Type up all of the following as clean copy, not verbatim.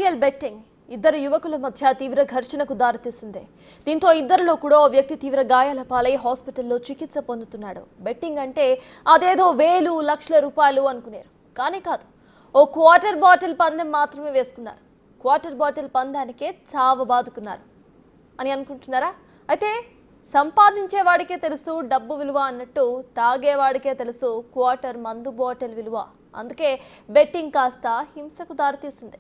IPL betting ఇద్దరు యువకుల మధ్య తీవ్ర ఘర్షణకు దారితీసింది. దీంతో ఇద్దరిలో కూడా ఓ వ్యక్తి తీవ్ర గాయాల పాలై హాస్పిటల్లో చికిత్స పొందుతున్నాడు. బెట్టింగ్ అంటే అదేదో వేలు లక్షల రూపాయలు అనుకున్నారు, కానీ కాదు. ఓ క్వార్టర్ బాటిల్ పందెం మాత్రమే వేసుకున్నారు. క్వార్టర్ బాటిల్ పందానికే చావ బాదుకున్నారు అని అనుకుంటున్నారా? అయితే సంపాదించేవాడికే తెలుసు డబ్బు విలువ అన్నట్టు తాగేవాడికే తెలుసు క్వార్టర్ మందు బాటిల్ విలువ. అందుకే బెట్టింగ్ కాస్త హింసకు దారితీసింది.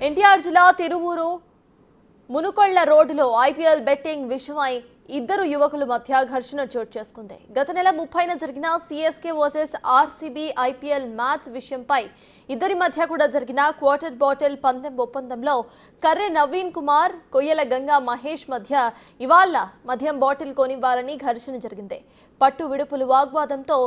ఎన్టీఆర్ జిల్లా తిరువూరు మునుకొళ్ల రోడ్డులో ఐపీఎల్ బెట్టింగ్ విషయమై ఇద్దరు యువకుల మధ్య ఘర్షణ చోటు చేసుకుంది. గత నెల 30న జరిగిన CSK versus RCB IPL match విషయంపై ఇద్దరి మధ్య కూడా జరిగిన క్వార్టర్ బాటిల్ పందెం ఒప్పందంలో కర్రె నవీన్ కుమార్, కొయ్యల గంగా మహేష్ మధ్య ఇవాళ మద్యం బాటిల్ కొనివ్వాలని ఘర్షణ జరిగింది. పట్టు విడుపులు వాగ్వాదంతో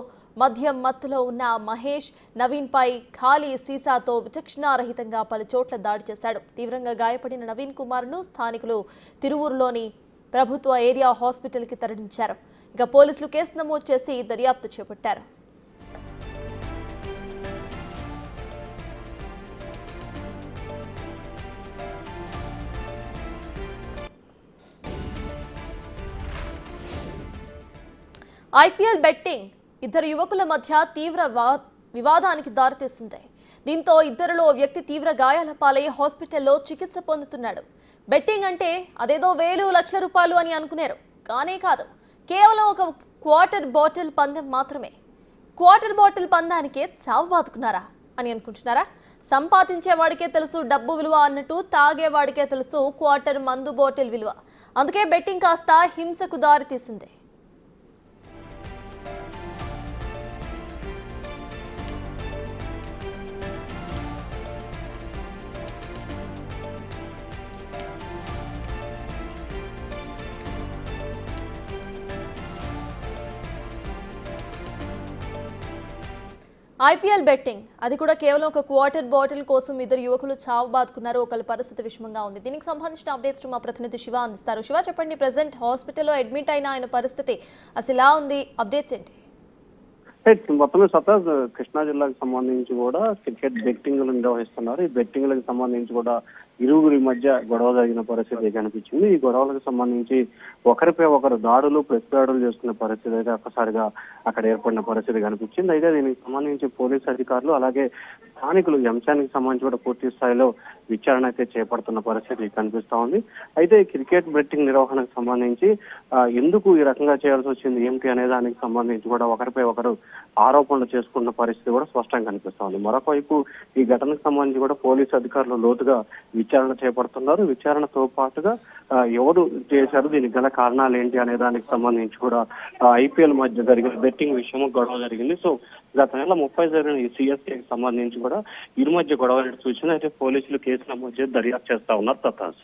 మద్యం మత్తులో ఉన్న మహేష్ నవీన్ పై ఖాళీ సీసాతో విచక్షణారహితంగా పలు చోట్ల దాడి చేశాడు. తీవ్రంగా గాయపడిన నవీన్ కుమార్ ను స్థానికులు తిరువూరులోని ప్రభుత్వ ఏరియా హాస్పిటల్కి తరలించారు. ఇక పోలీసులు కేసు నమోదు చేసి దర్యాప్తు చేపట్టారు. ఐపీఎల్ బెట్టింగ్ ఇద్దరు యువకుల మధ్య తీవ్ర వివాదానికి దారితీసింది. దీంతో ఇద్దరిలో ఓ వ్యక్తి తీవ్ర గాయాల పాలై హాస్పిటల్లో చికిత్స పొందుతున్నాడు. బెట్టింగ్ అంటే అదేదో వేలు లక్షల రూపాయలు అని అనుకున్నారు, కానీ కాదు. కేవలం ఒక క్వార్టర్ బాటిల్ పందెం మాత్రమే. క్వార్టర్ బాటిల్ పందానికే చావు బాదుకున్నారా అని అనుకుంటున్నారా? సంపాదించేవాడికే తెలుసు డబ్బు విలువ అన్నట్టు తాగేవాడికే తెలుసు క్వార్టర్ మందు బాటిల్ విలువ. అందుకే బెట్టింగ్ కాస్త హింసకు దారితీసింది. ఐపీఎల్ బెట్టింగ్ అది కూడా కేవలం ఒక క్వార్టర్ బాటిల్ కోసం ఇద్దరు యువకులు చావు బాదుకున్నారు. ఒకళ్ళ పరిస్థితి విషమంగా ఉంది. దీనికి సంబంధించిన అప్డేట్స్ మా ప్రతినిధి శివ అందిస్తారు. శివ, చెప్పండి, ప్రెసెంట్ హాస్పిటల్లో అడ్మిట్ అయిన ఆయన పరిస్థితి అసలు ఎలా ఉంది? అప్డేట్స్ ఏంటి? మొత్తమే సతాజ్ కృష్ణా జిల్లాకు సంబంధించి కూడా క్రికెట్ బెట్టింగ్లు నిర్వహిస్తున్నారు. ఈ బెట్టింగ్లకు సంబంధించి కూడా ఇరువురి మధ్య గొడవ జరిగిన పరిస్థితి కనిపించింది. ఈ గొడవలకు సంబంధించి ఒకరిపై ఒకరు దాడులు ప్రతిదాడులు చేసుకునే పరిస్థితి అయితే ఒక్కసారిగా అక్కడ ఏర్పడిన పరిస్థితి కనిపించింది. అయితే దీనికి సంబంధించి పోలీసు అధికారులు అలాగే స్థానికులు ఈ అంశానికి సంబంధించి కూడా పూర్తి స్థాయిలో విచారణ అయితే చేపడుతున్న పరిస్థితి కనిపిస్తా ఉంది. అయితే క్రికెట్ బెట్టింగ్ నిర్వహణకు సంబంధించి ఎందుకు ఈ రకంగా చేయాల్సి వచ్చింది ఏమిటి అనే దానికి సంబంధించి కూడా ఒకరిపై ఒకరు ఆరోపణలు చేసుకున్న పరిస్థితి కూడా స్పష్టంగా కనిపిస్తా ఉంది. మరొక వైపు ఈ ఘటనకు సంబంధించి కూడా పోలీసు అధికారులు లోతుగా విచారణ చేపడుతున్నారు. విచారణతో పాటుగా ఎవరు చేశారు, దీనికి గల కారణాలు ఏంటి అనే దానికి సంబంధించి కూడా ఐపీఎల్ మధ్య జరిగిన బెట్టింగ్ విషయం గొడవ జరిగింది. సో గత నెల 30 జరిగిన ఈ సిఎస్కేకి సంబంధించి కూడా ఇరు మధ్య గొడవ సూచన అయితే పోలీసులు కేసు నమోదు చేసి దర్యాప్తు చేస్తా ఉన్నారు. తతాస్.